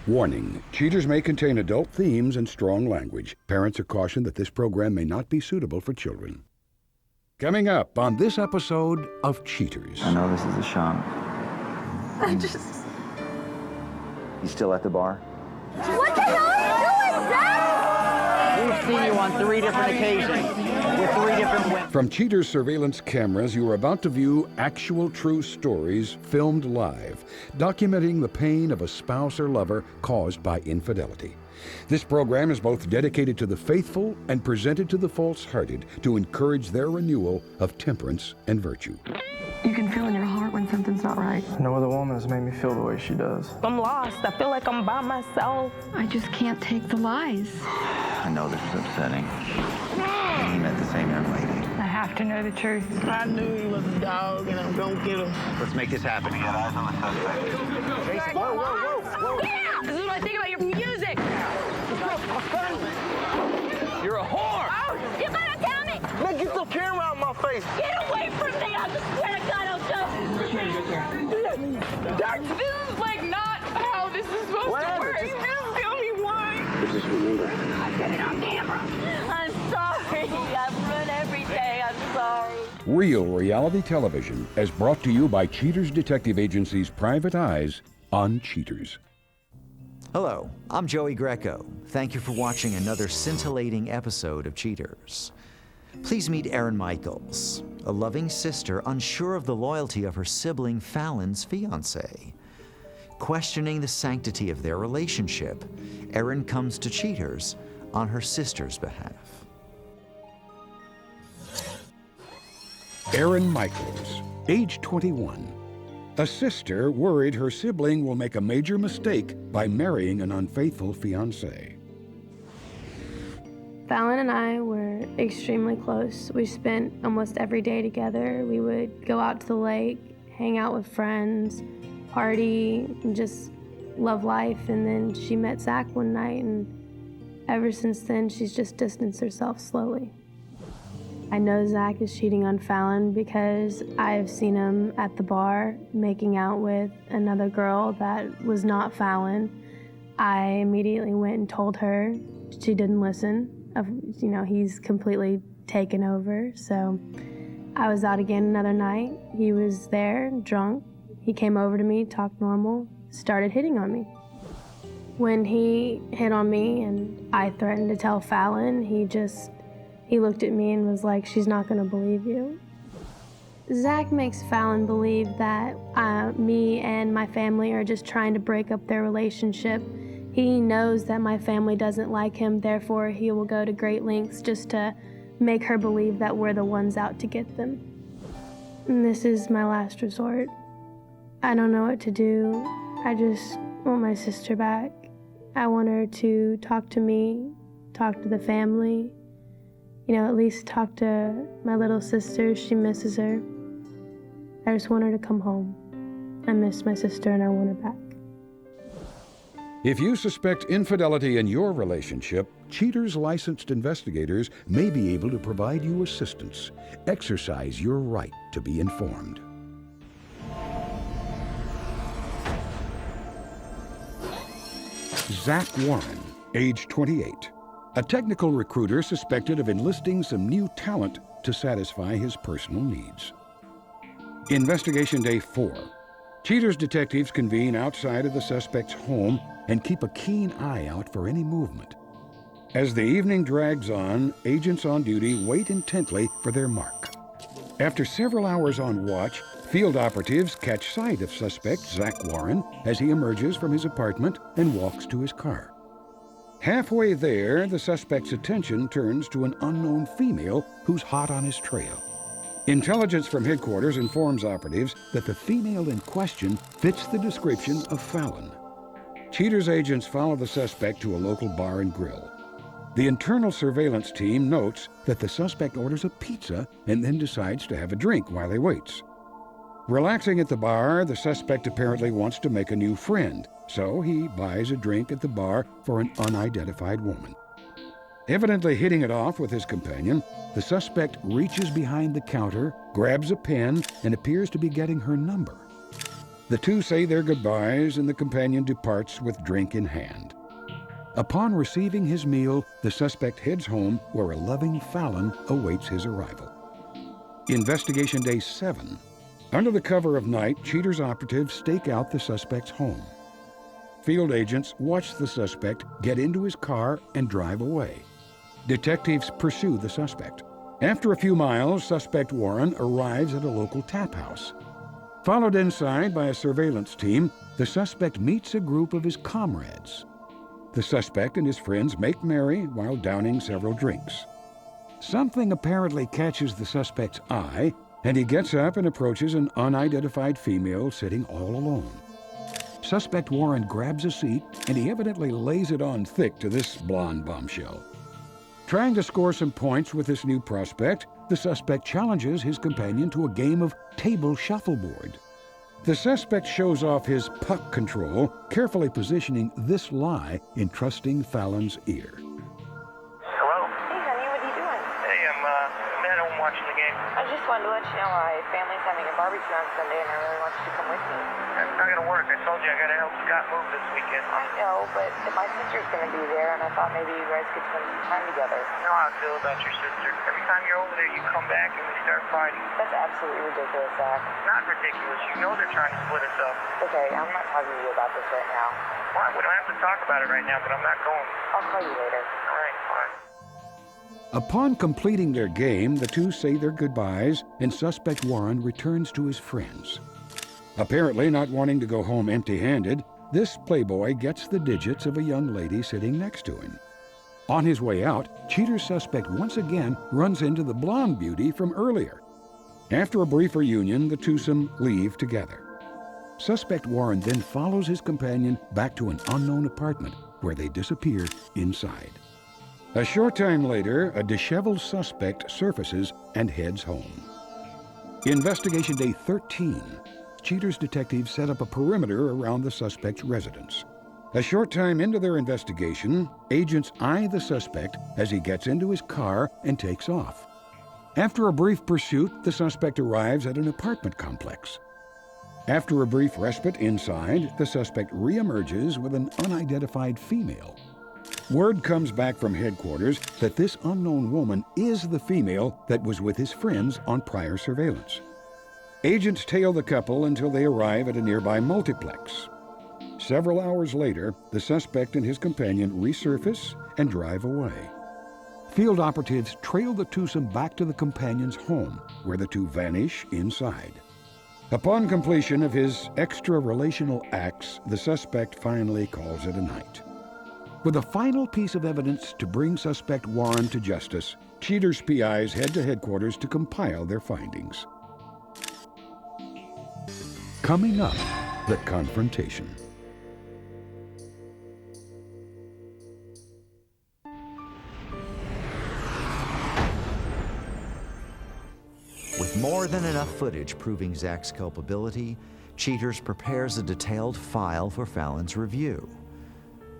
Warning, cheaters may contain adult themes and strong language. Parents are cautioned that this program may not be suitable for children. Coming up on this episode of Cheaters. I know this is a sham. You still at the bar? What the hell are you doing, Zach? We've seen you on 3 different occasions with 3 different women. From Cheaters surveillance cameras, you are about to view actual true stories filmed live, documenting the pain of a spouse or lover caused by infidelity. This program is both dedicated to the faithful and presented to the false-hearted to encourage their renewal of temperance and virtue. You can feel in your heart when something's not right. No other woman has made me feel the way she does. I'm lost. I feel like I'm by myself. I just can't take the lies. I know this is upsetting. He met the same young lady. I have to know the truth. I knew he was a dog, and I'm gonna get him. Let's make this happen. Get eyes on the suspect. Jason, whoa. Yeah! This is what I think about your music. You're a whore! Oh, you gotta tell me! Man, get the camera out my face. Get away from me! I swear to God, I'll jump. This is like not how this is supposed to work. Just tell me why. Just remember. I get it on camera. I'm sorry. I've ruined every day. I'm sorry. Real reality television is brought to you by Cheaters Detective Agency's Private Eyes on Cheaters. Hello, I'm Joey Greco. Thank you for watching another scintillating episode of Cheaters. Please meet Erin Michaels, a loving sister unsure of the loyalty of her sibling Falon's fiancé. Questioning the sanctity of their relationship, Erin comes to Cheaters on her sister's behalf. Erin Michaels, age 21. A sister worried her sibling will make a major mistake by marrying an unfaithful fiancé. Falon and I were extremely close. We spent almost every day together. We would go out to the lake, hang out with friends, party, and just love life. And then she met Zach one night, and ever since then, she's just distanced herself slowly. I know Zach is cheating on Falon because I've seen him at the bar making out with another girl that was not Falon. I immediately went and told her. She didn't listen. He's completely taken over. So I was out again another night. He was there, drunk. He came over to me, talked normal, started hitting on me. When he hit on me and I threatened to tell Falon, he looked at me and was like, "She's not gonna believe you." Zach makes Falon believe that me and my family are just trying to break up their relationship. He knows that my family doesn't like him, therefore he will go to great lengths just to make her believe that we're the ones out to get them. And this is my last resort. I don't know what to do. I just want my sister back. I want her to talk to me, talk to the family, at least talk to my little sister. She misses her. I just want her to come home. I miss my sister and I want her back. If you suspect infidelity in your relationship, Cheaters licensed investigators may be able to provide you assistance. Exercise your right to be informed. Zach Warren, age 28. A technical recruiter suspected of enlisting some new talent to satisfy his personal needs. Investigation Day 4. Cheaters detectives convene outside of the suspect's home and keep a keen eye out for any movement. As the evening drags on, agents on duty wait intently for their mark. After several hours on watch, field operatives catch sight of suspect Zach Warren as he emerges from his apartment and walks to his car. Halfway there, the suspect's attention turns to an unknown female who's hot on his trail. Intelligence from headquarters informs operatives that the female in question fits the description of Falon. Cheaters agents follow the suspect to a local bar and grill. The internal surveillance team notes that the suspect orders a pizza and then decides to have a drink while he waits. Relaxing at the bar, the suspect apparently wants to make a new friend, so he buys a drink at the bar for an unidentified woman. Evidently hitting it off with his companion, the suspect reaches behind the counter, grabs a pen, and appears to be getting her number. The two say their goodbyes and the companion departs with drink in hand. Upon receiving his meal, the suspect heads home where a loving Falon awaits his arrival. Investigation Day 7. Under the cover of night, Cheaters operatives stake out the suspect's home. Field agents watch the suspect get into his car and drive away. Detectives pursue the suspect. After a few miles, suspect Warren arrives at a local tap house. Followed inside by a surveillance team, the suspect meets a group of his comrades. The suspect and his friends make merry while downing several drinks. Something apparently catches the suspect's eye, and he gets up and approaches an unidentified female sitting all alone. Suspect Warren grabs a seat, and he evidently lays it on thick to this blonde bombshell. Trying to score some points with this new prospect, the suspect challenges his companion to a game of table shuffleboard. The suspect shows off his puck control, carefully positioning this lie in trusting Falon's ear. Hello? Hey, honey, what are you doing? Hey, I'm at home watching the game. I just wanted to let you know my family's having a barbecue on Sunday, and I really want you to come with me. That's not gonna work. I told you I gotta help Scott move this weekend. I know, but my sister's going to be there, and I thought maybe you guys could spend some time together. You know how I feel about your sister. Every time you're over there, you come back and we start fighting. That's absolutely ridiculous, Zach. Not ridiculous. You know they're trying to split us up. Okay, I'm not talking to you about this right now. Well, we don't have to talk about it right now, but I'm not going. I'll call you later. All right, fine. Upon completing their game, the two say their goodbyes, and suspect Warren returns to his friends. Apparently not wanting to go home empty-handed, this playboy gets the digits of a young lady sitting next to him. On his way out, Cheater's suspect once again runs into the blonde beauty from earlier. After a brief reunion, the twosome leave together. Suspect Warren then follows his companion back to an unknown apartment where they disappear inside. A short time later, a disheveled suspect surfaces and heads home. Investigation Day 13. Cheaters detectives set up a perimeter around the suspect's residence. A short time into their investigation, agents eye the suspect as he gets into his car and takes off. After a brief pursuit, the suspect arrives at an apartment complex. After a brief respite inside, the suspect reemerges with an unidentified female. Word comes back from headquarters that this unknown woman is the female that was with his friends on prior surveillance. Agents tail the couple until they arrive at a nearby multiplex. Several hours later, the suspect and his companion resurface and drive away. Field operatives trail the twosome back to the companion's home, where the two vanish inside. Upon completion of his extra-relational acts, the suspect finally calls it a night. With a final piece of evidence to bring suspect Warren to justice, Cheaters PIs head to headquarters to compile their findings. Coming up, the confrontation. With more than enough footage proving Zach's culpability, Cheaters prepares a detailed file for Falon's review.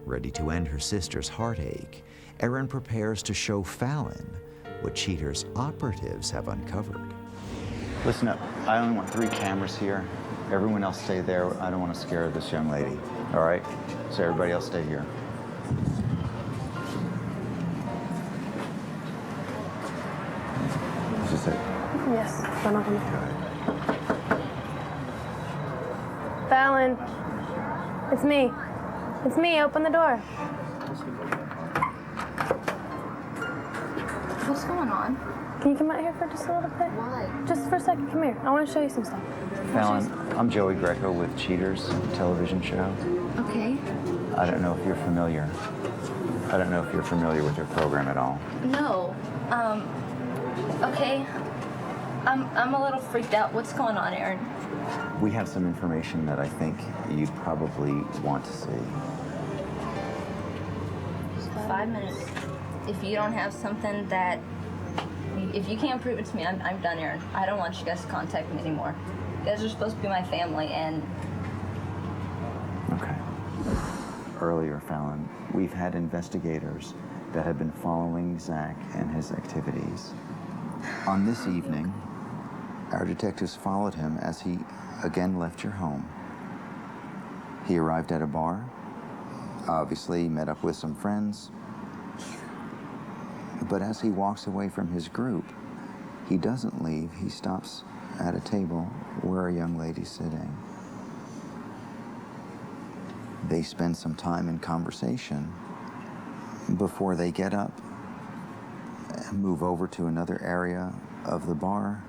Ready to end her sister's heartache, Erin prepares to show Falon what Cheaters' operatives have uncovered. Listen up. I only want 3 cameras here. Everyone else stay there. I don't want to scare this young lady. All right? So everybody else stay here. Is this it? Yes, run off on the Falon, it's me. It's me, open the door. What's going on? Can you come out here for just a little bit? Why? Just for a second, come here. I want to show you some stuff. Falon, I'm Joey Greco with Cheaters television show. Okay. I don't know if you're familiar. I don't know if you're familiar with your program at all. No. Okay. I'm a little freaked out. What's going on, Erin? We have some information that I think you'd probably want to see. 5 minutes. If you don't have something that, if you can't prove it to me, I'm done, Erin. I don't want you guys to contact me anymore. You guys are supposed to be my family, and... Okay. Earlier, Falon, we've had investigators that have been following Zach and his activities. On this evening, our detectives followed him as he again left your home He arrived at a bar, obviously met up with some friends, but as he walks away from his group, he doesn't leave. He stops at a table where a young lady's sitting. They spend some time in conversation before they get up and move over to another area of the bar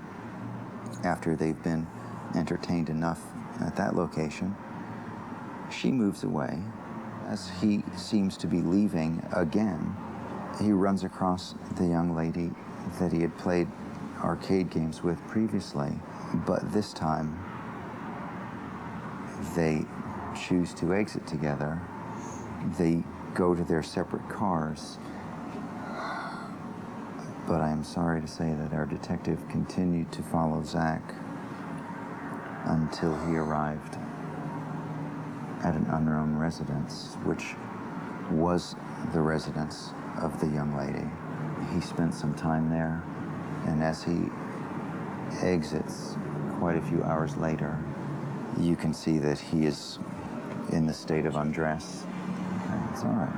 after they've been entertained enough at that location. She moves away. As he seems to be leaving again, he runs across the young lady that he had played arcade games with previously, but this time they choose to exit together. They go to their separate cars, but I am sorry to say that our detective continued to follow Zach until he arrived at an unknown residence, which was the residence of the young lady. He spent some time there, and as he exits quite a few hours later, you can see that he is in the state of undress. It's all right.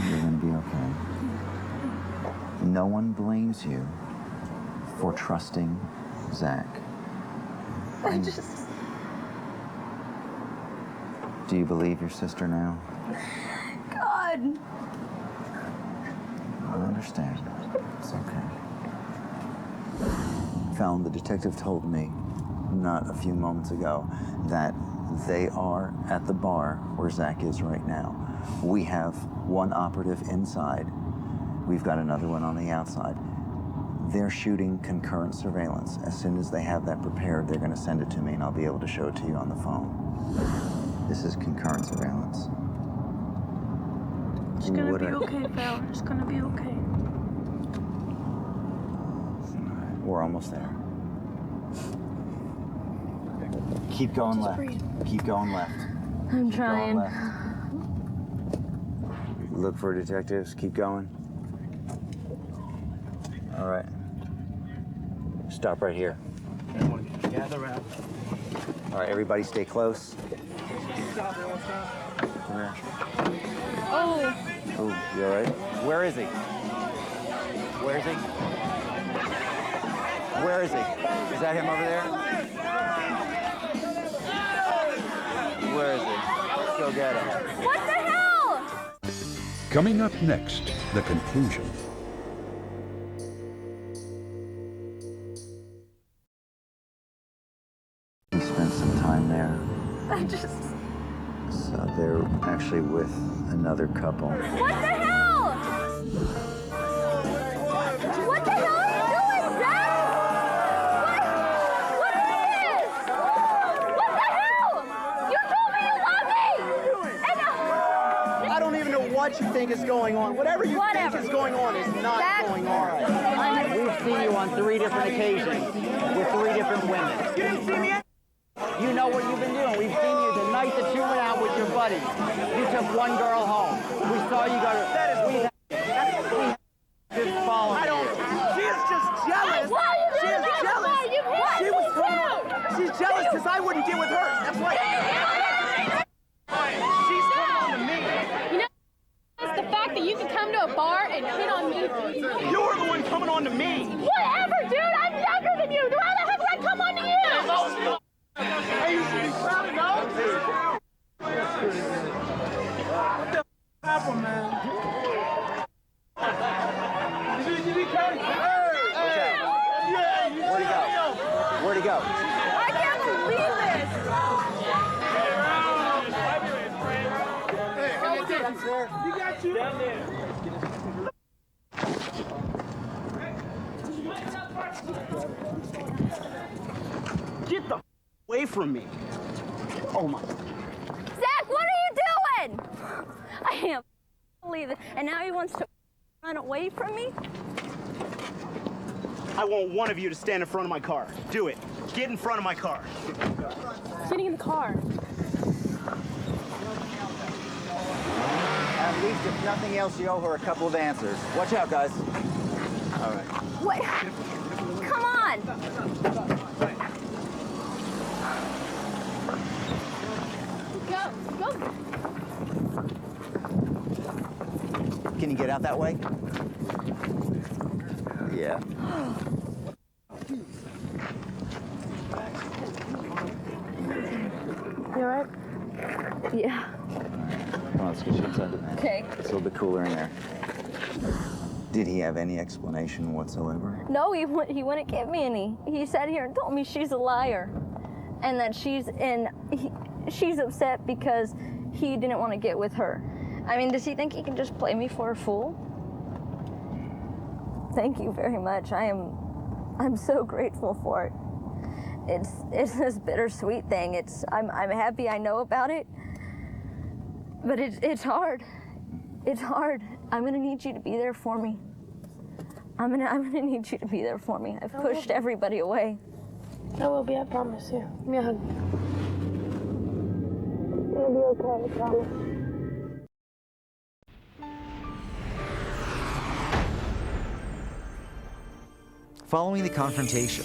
You're gonna be okay. No one blames you for trusting Zach. Do you believe your sister now? God. I understand. It's okay. Falon, the detective told me not a few moments ago that they are at the bar where Zach is right now. We have one operative inside. We've got another one on the outside. They're shooting concurrent surveillance. As soon as they have that prepared, they're going to send it to me, and I'll be able to show it to you on the phone. This is concurrent surveillance. It's gonna be okay, Val. It's gonna be okay. We're almost there. Keep going left. Keep going left. I'm trying. Going left. Look for detectives. Keep going. All right. Stop right here. Gather around. All right, everybody stay close. Come here. Oh. Oh, you all right? Where is he? Where is he? Where is he? Is that him over there? Where is he? Let's go get him. What the hell? Coming up next, the conclusion. He spent some time there. just... So they're actually with another couple. What the hell? What the hell are you doing, Zach? What is this? What the hell? You told me you love me! And I don't even know what you think is going on. Whatever you think is going on is not going on. We've seen you on 3 different occasions with 3 different women. You didn't see me? You know what you've been doing. We've seen you the night that you went out with your buddies. You took one girl home. We saw you go to... We just following. I don't... She is just jealous. She is jealous. She's jealous because I wouldn't get with her. That's right. She's coming on to me. You know, it's the fact that you can come to a bar and hit on me. You're the one coming on to me. Whatever, dude. I'm younger than you. Why the heck would I come on to you? Hey, you should be proud of those. What the happened, man? Where'd he go? Where'd he go? I can't believe this! You got you. Down there. Get the away from me. Oh my. Zach, what are you doing? I can't believe it. And now he wants to run away from me? I want one of you to stand in front of my car. Do it. Get in front of my car. Getting in the car. At least, if nothing else, you owe her a couple of answers. Watch out, guys. All right. What? Come on! get out that way? Yeah. You all right? Yeah. Come on, let's get you inside the van. Okay. It's a little bit cooler in there. Did he have any explanation whatsoever? No, he wouldn't give me any. He sat here and told me she's a liar, and that she's upset because he didn't want to get with her. I mean, does he think he can just play me for a fool? Thank you very much. I'm so grateful for it. It's this bittersweet thing. I'm happy I know about it, but it's hard. It's hard. I'm gonna need you to be there for me. I'm gonna need you to be there for me. I've pushed everybody away. I will be, I promise you. Give me a hug. It'll be okay, I promise. Following the confrontation,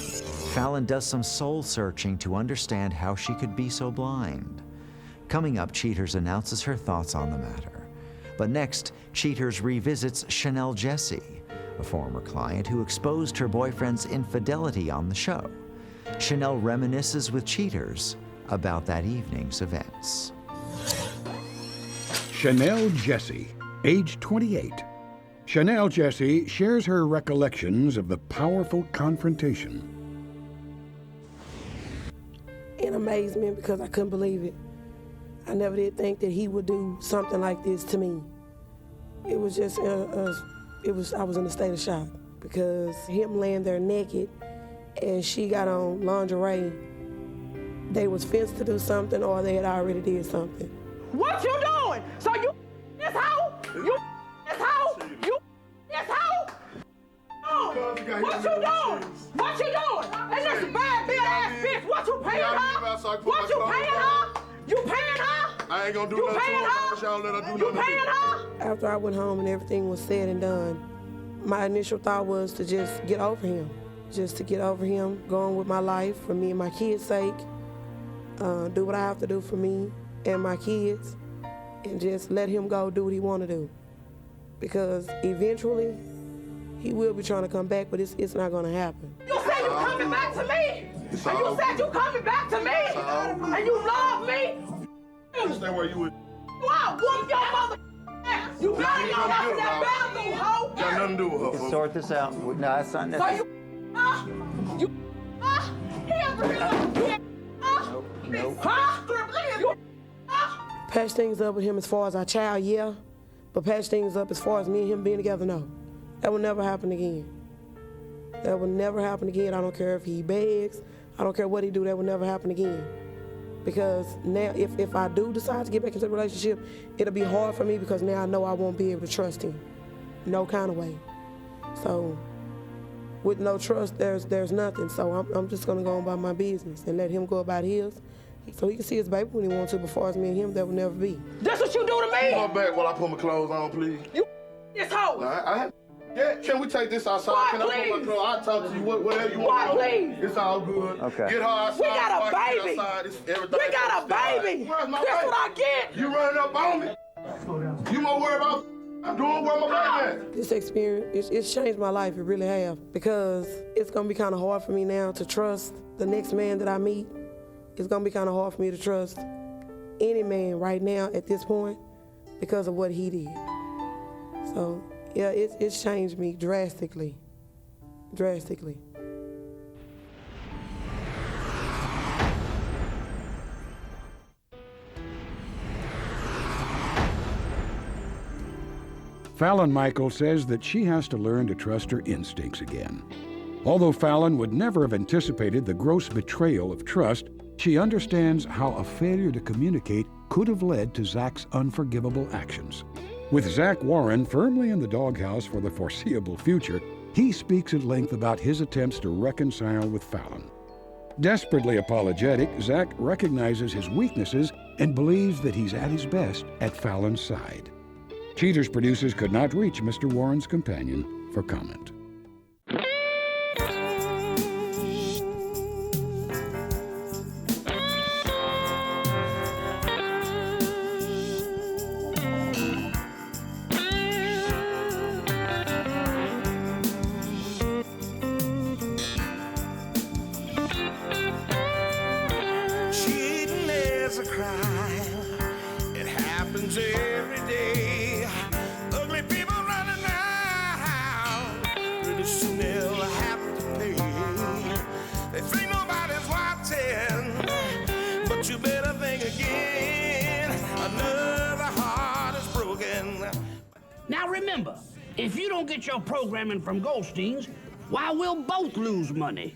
Falon does some soul searching to understand how she could be so blind. Coming up, Cheaters announces her thoughts on the matter. But next, Cheaters revisits Shannel Jessie, a former client who exposed her boyfriend's infidelity on the show. Shannel reminisces with Cheaters about that evening's events. Shannel Jessie, age 28. Shannel Jessie shares her recollections of the powerful confrontation. In amazement, because I couldn't believe it. I never did think that he would do something like this to me. It was just, I was in a state of shock, because him laying there naked and she got on lingerie, they was fenced to do something or they had already did something. What you doing? So you this hoe? You this hoe? You this hoe? What you doing? What you doing? And this bad big ass bitch, what you paying her? What you paying her? You paying her? I ain't gonna do nothing to her. I wish y'all let her do nothing. You paying her? After I went home and everything was said and done, my initial thought was to just get over him. Just to get over him, go on with my life for me and my kids' sake, do what I have to do for me and my kids, and just let him go do what he want to do. Because eventually, he will be trying to come back, but it's not gonna happen. You said you coming back to me, and you said you coming back to me, and you love me. Stay where you would. Wow, whoop your mother ass. You bloody your ass in that bathroom, hoe. Got nothing to do with her. We can sort this out. No, that's not necessary. So he ever here? Nope. Patch things up with him as far as our child, yeah. But patch things up as far as me and him being together, no. That will never happen again. That will never happen again. I don't care if he begs. I don't care what he do. That will never happen again. Because now, if I do decide to get back into a relationship, it'll be hard for me because now I know I won't be able to trust him. No kind of way. So, with no trust, there's nothing. So I'm just gonna go on about my business and let him go about his, so he can see his baby when he wants to. But as far as me and him, that will never be. That's what you do to me. Pull my back while I put my clothes on, please. You this hoe. Yeah, can we take this outside? Why, can I put my clothes? I'll talk to you whatever you Why, want. please? It's all good. Okay. Get her outside. We got a baby. We got a baby. Where's my That's baby? what I get. You running up on me? You more worried about I'm doing where my baby at? This experience, it's changed my life. It really have, because it's gonna be kind of hard for me now to trust the next man that I meet. It's gonna be kind of hard for me to trust any man right now at this point because of what he did. So yeah, it's changed me drastically. Drastically. Falon Michael says that she has to learn to trust her instincts again. Although Falon would never have anticipated the gross betrayal of trust, she understands how a failure to communicate could have led to Zach's unforgivable actions. With Zach Warren firmly in the doghouse for the foreseeable future, he speaks at length about his attempts to reconcile with Falon. Desperately apologetic, Zach recognizes his weaknesses and believes that he's at his best at Falon's side. Cheaters producers could not reach Mr. Warren's companion for comment. don't get your programming from Goldstein's, why, we'll both lose money.